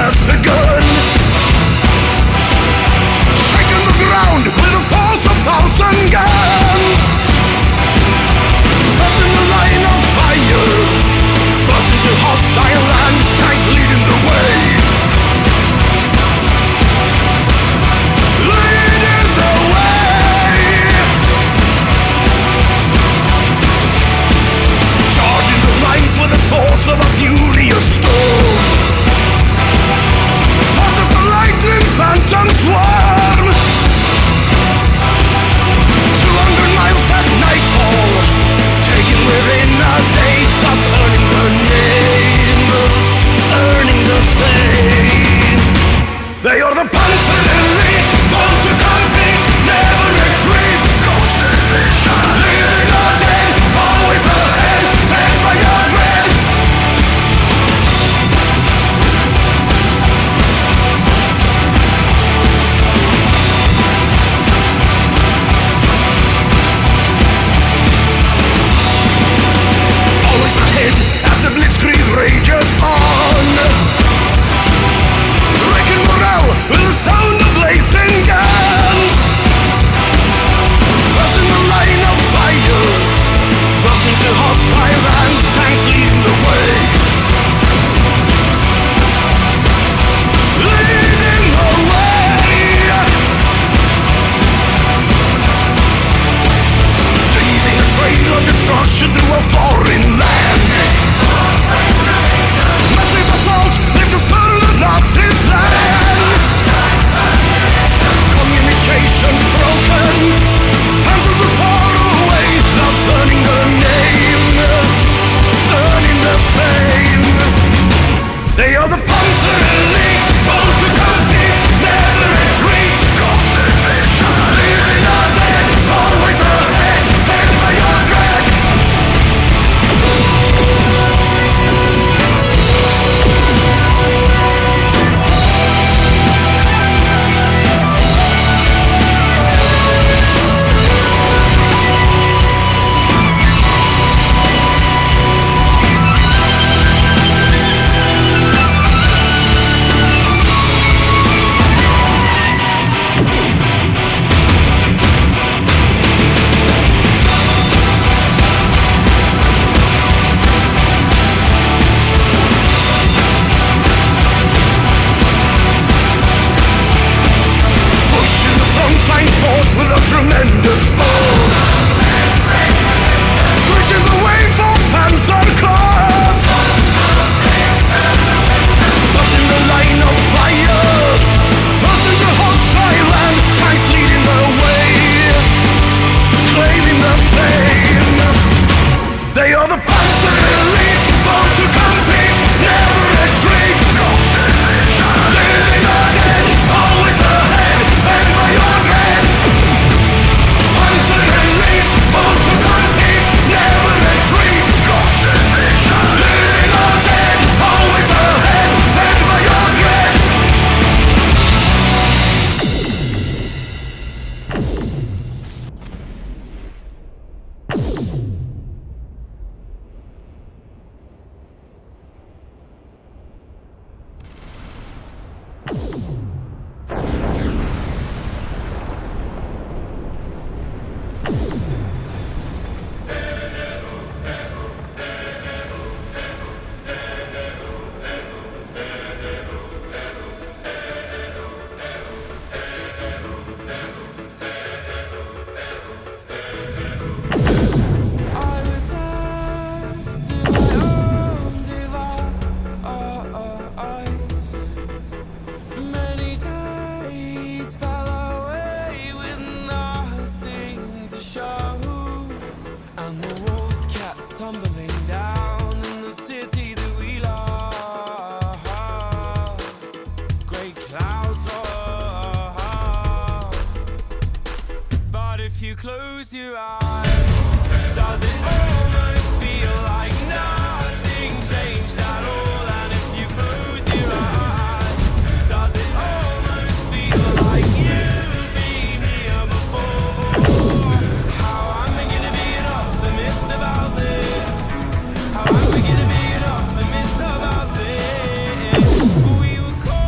has begun. Shaking the ground with the force of 1,000 guns. First in the line of fire, first into hostile land, tanks leading the way. Leading the way. Charging the lines with the force of a furious storm. Fast as a lightning phantom swarm. 200 miles at nightfall, taken within a day, thus earning the name, earning the fame. They are the Panzer elite, born to compete, never retreat. Ghost division, living or dead, always ahead, fed by your dread. Always ahead as the blitzkrieg rages on. Wrecking morale with the sound of blazing guns. First in the line of fire, first into hostile land, tanks leading the way. Leading the way. Leaving a trail of destruction through a foreign land. Massive assault, live to serve the Nazi plan. Communications broken, handles are far away, thus earning the name, earning the fame. They are the Panzer elite, born to compete, never retreat. Ghost division, living or dead, always ahead, fed by your dread. Pushing the front line forth with a tremendous force. Reaching the way for Panzer Corps. First in the line of fire, first into hostile land, tanks leading the way, claiming the fame. They are the Panzer elite, born to compete, never retreat. Ghost division, living or dead, always ahead, fed by your dread. Panzer elite, born to compete, never retreat. Ghost division, living or dead, always ahead, fed by your dread. I was left to my own devices. Many days fell away with nothing to show, and the walls kept tumbling down in the city that we love. Great clouds roll, but if you close your eyes, does it almost feel like nothing changed at all? And if you close your eyes, does it almost feel like you've been here before? How am I gonna be an optimist about this? How am I gonna be an optimist about this? We were caught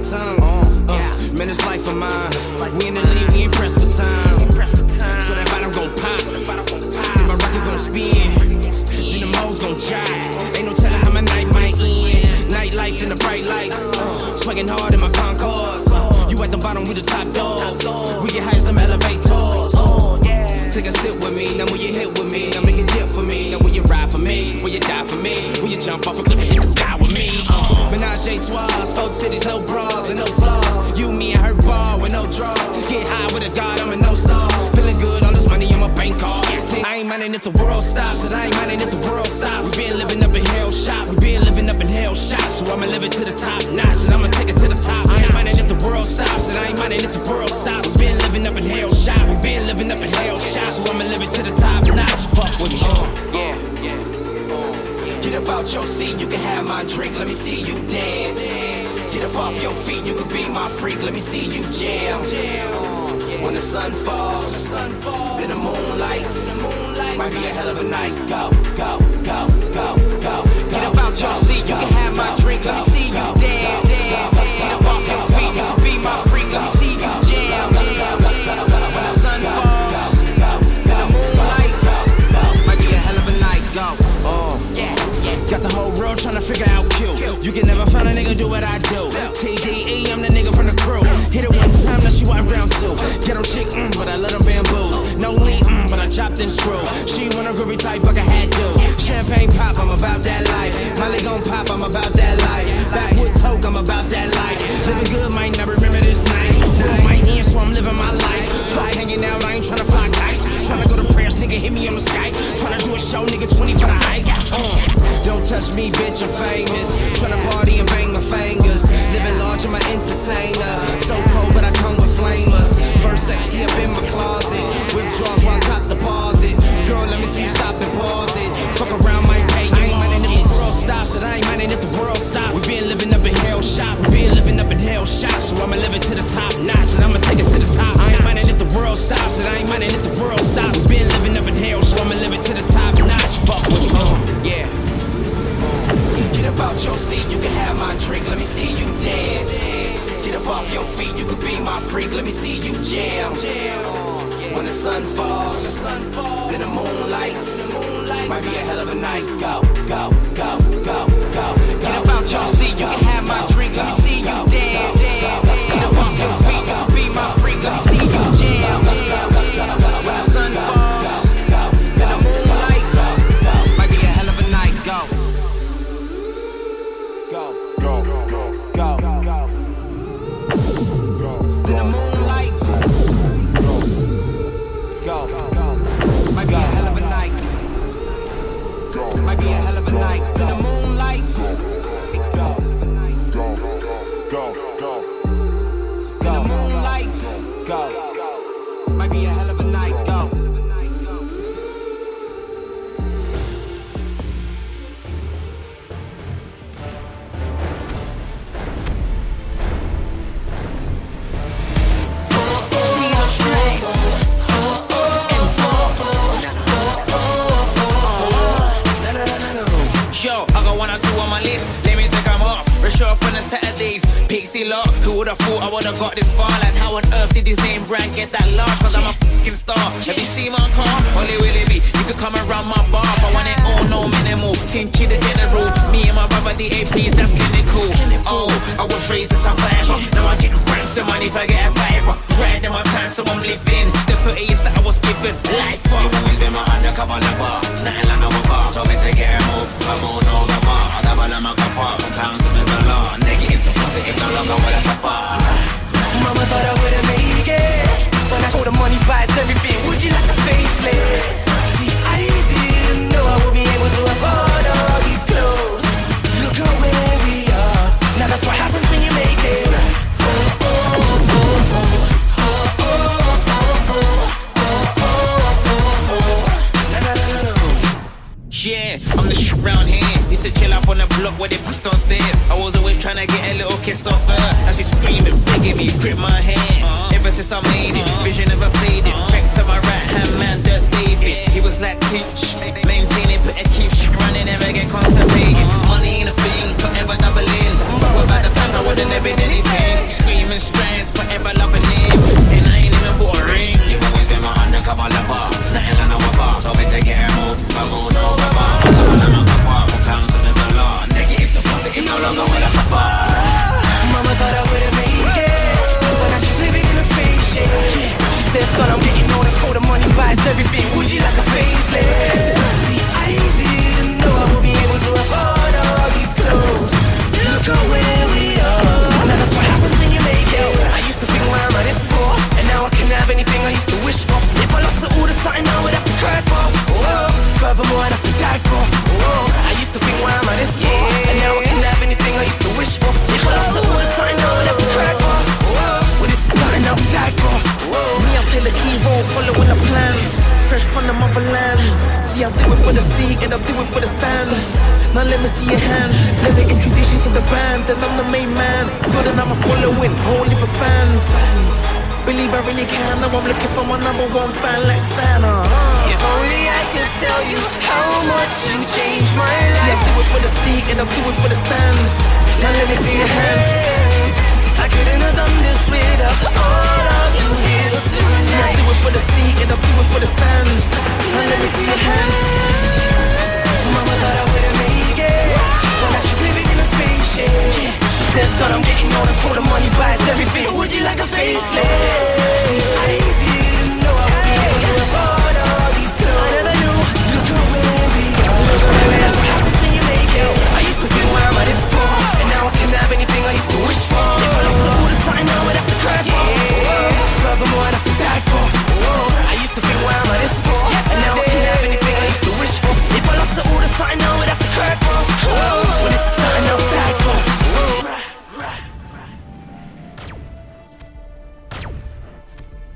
tongue. Man, this life of mine. We in the league, we ain't pressed for time. So that bottom gon' pop, then my record gon' spin, then the moles gon' jive. Ain't no telling how my night might end. Nightlife in the bright lights, swagging hard in my Concords. You at the bottom, we the top dogs. We get high as them elevators. Take a sip with me, now when you hit with me, now make a dip for me. Now when you ride for me, will you die for me? Will you jump off a cliff and hit the sky with me? Menage a trois, 4 titties, no bras and no flaws. You, me, and her ball with no draws. Get high with a god, I'm a no star. Feeling good, all this money on my bank card. I ain't minding if the world stops, and I ain't minding if the world stops. We been living up in hell shop, we been living up in hell shop. So I'ma live it to the top notch, and I'ma take it to the top. I ain't minding if the world stops, and I ain't minding if the world stops. We been living up in hell shop, we been living up in hell shop. So I'ma live it to the top notch. Fuck with me, Get up out your seat, you can have my drink, let me see you dance. Get up off your feet, you can be my freak, let me see you jam. When the sun falls, then the moon lights. Might be a hell of a night. Go, go, go, go, go. Get up out your seat, you can have my drink, let me see you dance. Get up off your feet, you can be my freak, let me see you jam. When the sun falls, then the moon lights. Might be a hell of a night. Go. Got the whole world tryna figure out Q. You can never find a nigga do what I do. TDE, I'm the nigga from the crew. Hit it one time, now she want round two. Ghetto chick, but I let them bamboos. No lean, but I chopped and screw. She want a groovy type, but I had to. Champagne pop, I'm about that life. Molly gon' pop, I'm about that life. Backwood toke, I'm about that life. Living good, might not remember this night. World might end, so I'm living my life. Fly hanging out, I ain't tryna fly kites. Tryna go to prayers, nigga, hit me on the Skype. Tryna do a show, nigga, 20 for the hype. Don't touch me, bitch, I'm famous. Tryna party and bang my fingers. Living large, I'm an entertainer. So cold, but I come with flamers. First sexy up in my closet. Withdrawals while top deposit. Girl, let me see you stop and pause it. Fuck around, might pay you. I ain't minding if the world stops, and I ain't minding if the world stops. We been living up in hell shop, we been living up in hell shop. So I'ma live it to the top notch, and I'ma take it to the top. I ain't minding if the world stops, and I ain't minding if the world stops. We been living up in hell, so I'ma live it to the top notch. Fuck with me, Get up out your seat, you can have my drink, let me see you dance. Get up off your feet, you can be my freak, let me see you jam. When the sun falls, then the moon lights. Might be a hell of a night. Go, go, go, go, go. Get up out your seat, you can have my drink, let me see you dance. Get up off your feet, you can be my freak, let me see you jam. When the sun falls, then the moon lights. Might be a hell of a night. Go. Then the moon lights. Might be a hell of a night. Might be a hell of a night. Then the moon lights. Then the moon lights. Might be a hell of a night. Go. Yo, I got 1 or 2 on my list, let me take them off. Show up on the Saturdays, Pixie Lock. Who would've thought I would've got this far? Like how on earth did his name brand get that large? Cause I'm a fucking star. Have you seen my car? Holy Willy B, you could come around my bar. I want it all, no minimal. Tinchy the general. Me and my brother, the APs, that's clinical. Oh, I was raised as a survivor. Now I get ransom money if I get a fiver. Right in my time, so I'm living the 30 years that I was given life for. You always been my undercover lover. Nothing like no bar. So me take it home. Come on, all the bar. I double on my car. From pounds to the dollar. Negative to positive, no longer will I suffer. Mama thought I wouldn't make it, but I told her money buys everything. Would you like a facelift? See, I didn't know I would be able to afford all these clothes. Look at where we are. Now that's what happens when you make it. Yeah, I'm the shit round here. Used to chill up on the block where they pushed on stairs. I was always trying to get a little kiss off her. Now she's screaming, begging me, grip my hand. Ever since I made it, vision never faded. Next to my right hand man, Dirt David. He was like Tinch, maintaining, but it keeps running, never get constipated. Money ain't a thing, forever doubling. But without the fans, I wouldn't have been anything. 7 strands, forever loving him. And I ain't even bought a ring. You've always been my undercover lover. Nothing like no other. So we take it home. Come on over. I'm a couple of pounds of the dollar. Negative to positive, no longer will I suffer. Mama thought I wouldn't make it, but now she's living in a spaceship. She said, son, I'm getting older, cold, the money buys everything. Would you like a facelift? See, I didn't know I would be able to afford all these clothes. Look at where we are. Now that's what happens when you make it. I used to think, why am I this poor? And now I can have anything I used to wish for. If I lost all the something, I would have to cry for. Furthermore, I'd have to die for. I used to think, why am I this poor? And now I can have anything I used to wish for. If I lost all the something, I would have to cry for. Well, this is something I would die for. Me, I play the key role, following the plans. Fresh from the motherland. See, I do it for the sea and I do it for the stands. Now let me see your hands. Let me introduce you to the band. Then I'm the main man. Good and I'm a following, whole heap of fans. Believe I really can. Now I'm looking for my #1 fan like Stan. If only I could tell you how much you changed my life. See, I do it for the sea and I do it for the stands. Now let me see your hands. I couldn't have done this without all of you here tonight. See, I do it for the sea and I do it for the stands. Now let me see your hands. Mama thought I wouldn't make it, but now she's living in a spaceship. She said, son, I'm getting older, cold, the money buys everything. Would you like a facelift? See, I didn't know I would be able to afford all these clothes. I never knew. Look at where we are. That's what happens when you make it. I used to feel, why am I this poor? And now I can have anything I used to wish for. If I lost all the something, I would have to cry for. Furthermore, I'd have to die for. I used to feel, why am I this poor? And now I can have anything I used to wish for. If I lost all the something, I would have to cry for. Well, this is something I would die for.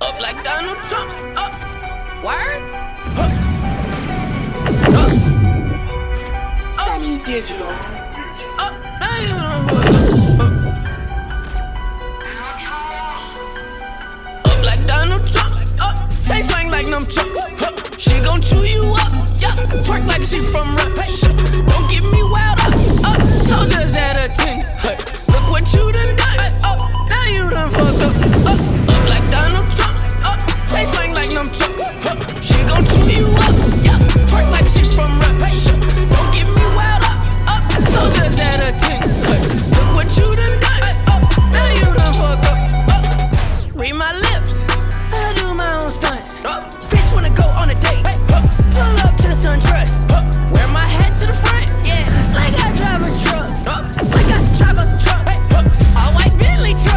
Up like Donald Trump. Up. Word. Sunny Digital. Up. Now you know. Up like Donald Trump. Up. Chain swing like them trucks. She gon' chew you up. Yeah. Twerk like she from Russia. Don't get me wild up. Up. Soldiers at a 10. Look what you done done. Up. Now you done fucked up. Up. Up like Donald Trump. Up. Chain swing like them trucks. She gon' chew you up. Yeah. Twerk like she from Russia. Don't get me wild up. Up. Soldiers at a 10. Look what you done done. Up. Now you done fucked up. Up. Read my lips. I do my own stunts. Bitch wanna go on a date. Pull up to SunTrust. Wear my hat to the front. Yeah. Like I drive a truck. Like I drive a truck. All white Bentley truck.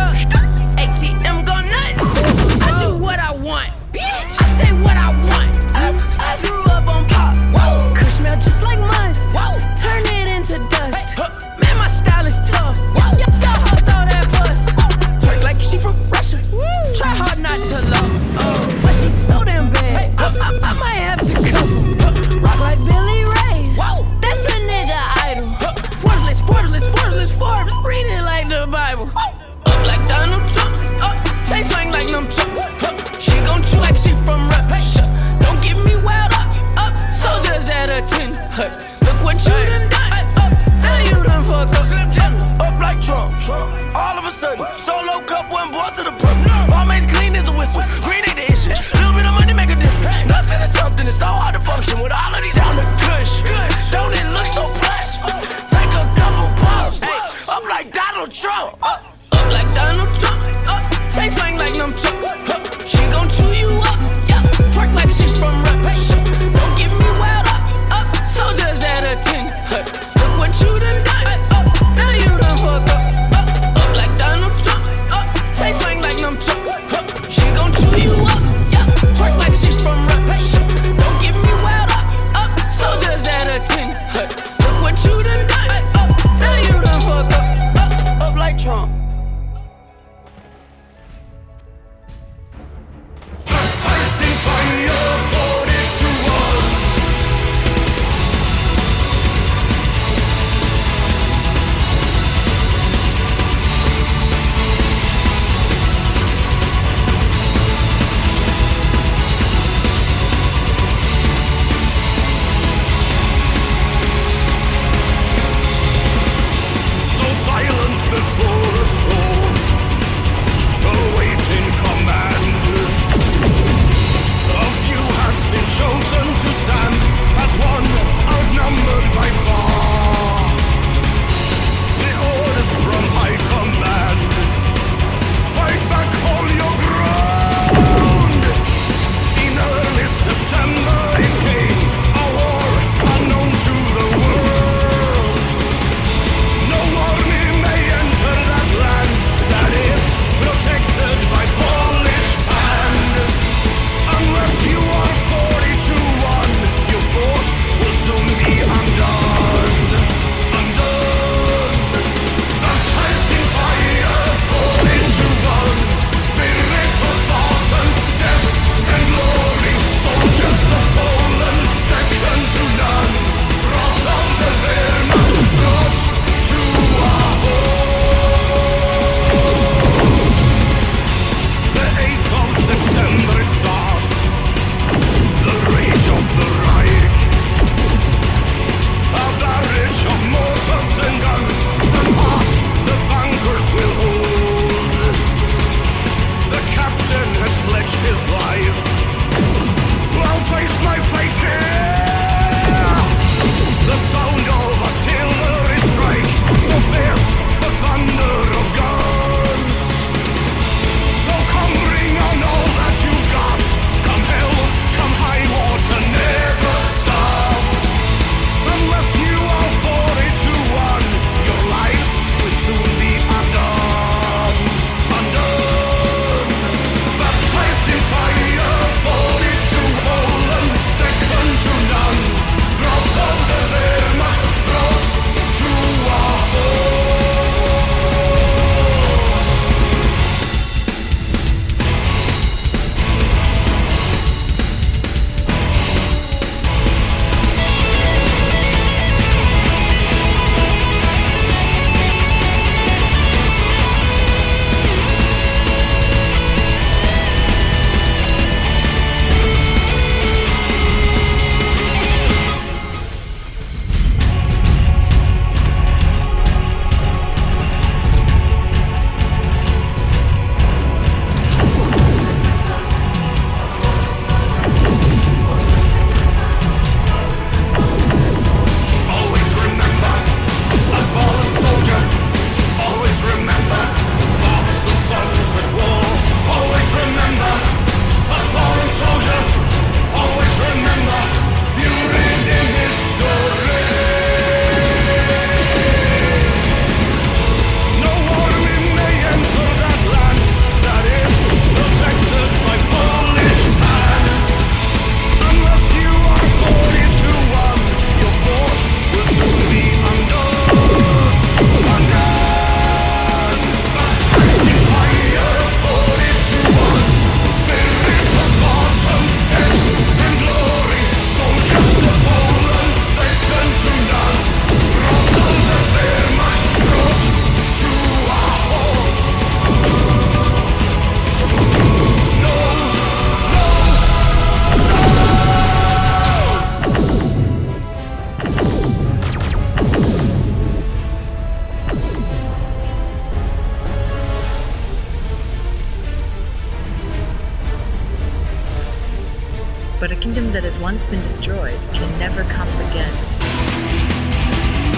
but a kingdom that has once been destroyed can never come again.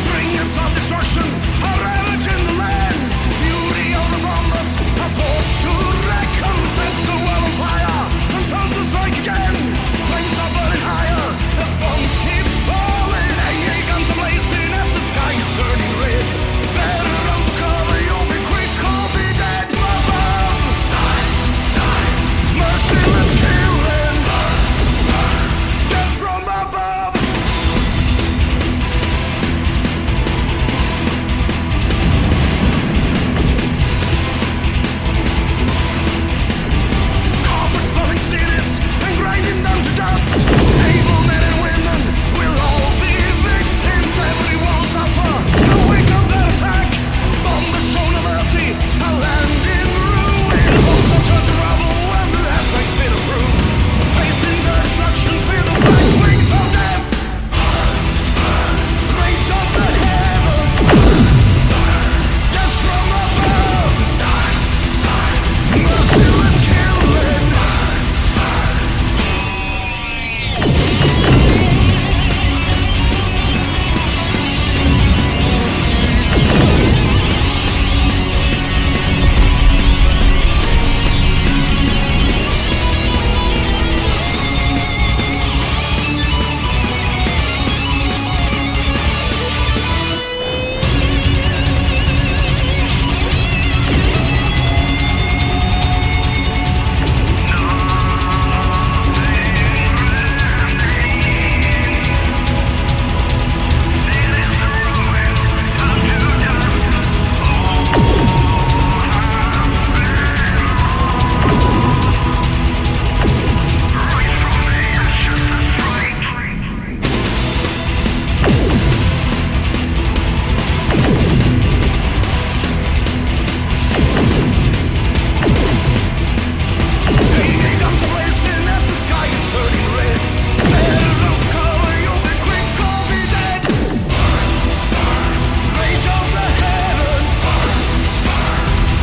Bringers of destruction are ravaged in the land. Fury of the bombers are forced to reckon. Sets the world on fire and turns to strike again. Flames are burning higher, the bombs keep falling. AA guns are blazing as the sky is turning red. Better run for cover, you'll be quick or be dead. Above, merciless killing, death from above. Carpet-bombing cities and grinding them to dust. Able men and women will all be victims. Everyone will suffer the wake of their attack. Bombers show no mercy, a land in ruin. Homes are turned to rubble when the last night's been approved. Facing the destruction, feel the black wings of death. Rage of the heavens, death from above. Merciless killing. AA guns are blazing as the sky is turning red. Better run for cover, you'll be quick or be dead. Rage of the heavens,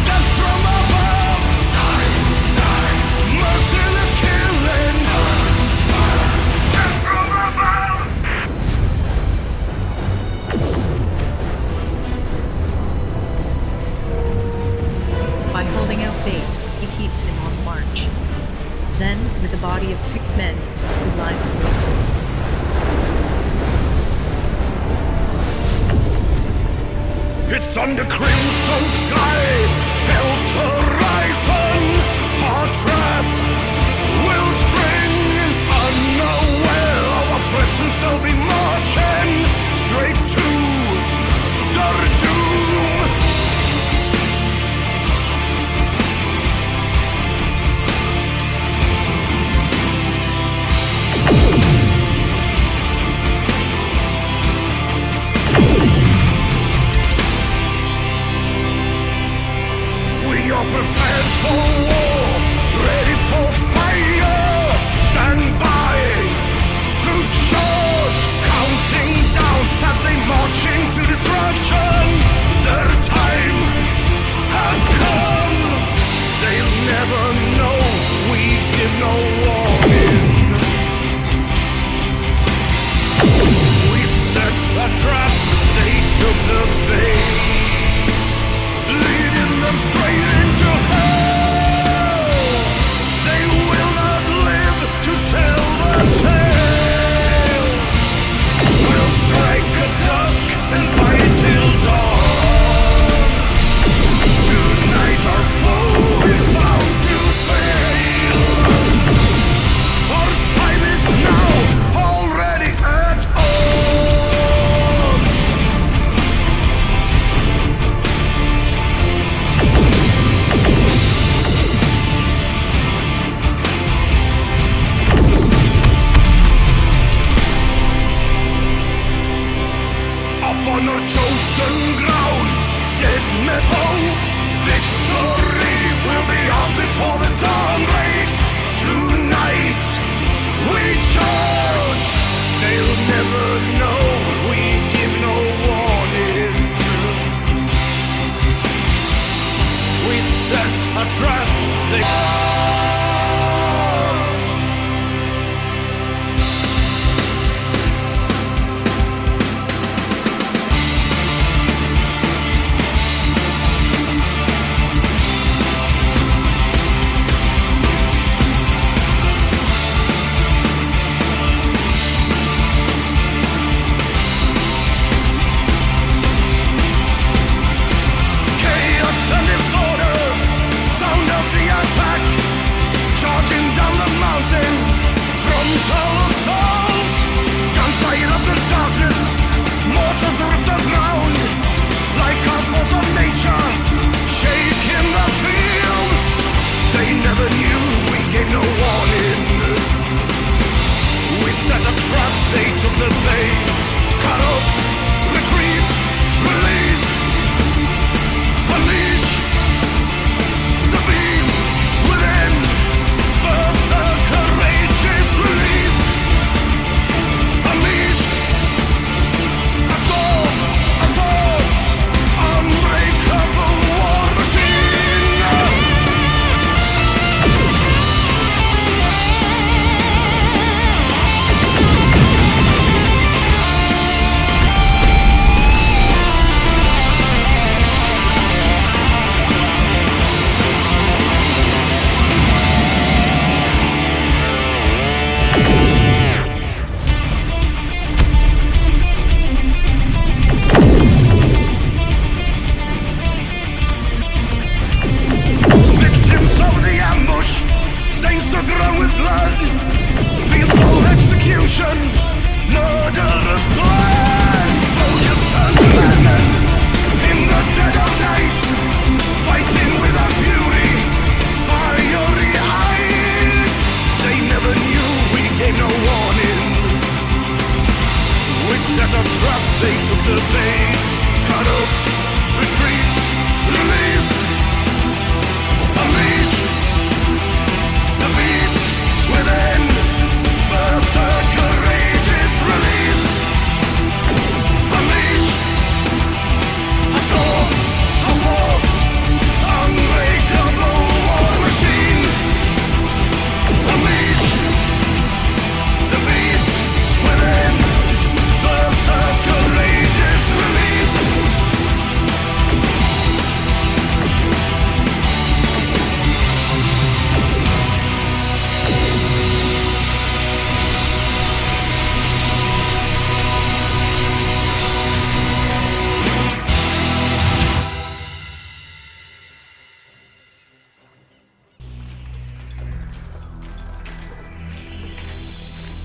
death from above. Merciless killing, death from above. By holding out base, he keeps him on the march. Then, with a body of picked men, he lies in wait. It's under crimson skies, hell's horizon. Our trap will spring unaware of our presence. They'll be marching straight to their doom. We are prepared for war, ready for fire. Stand by to charge, counting down as they march into destruction. Their time has come. They'll never know we give no warning. We set a trap, they took the bait.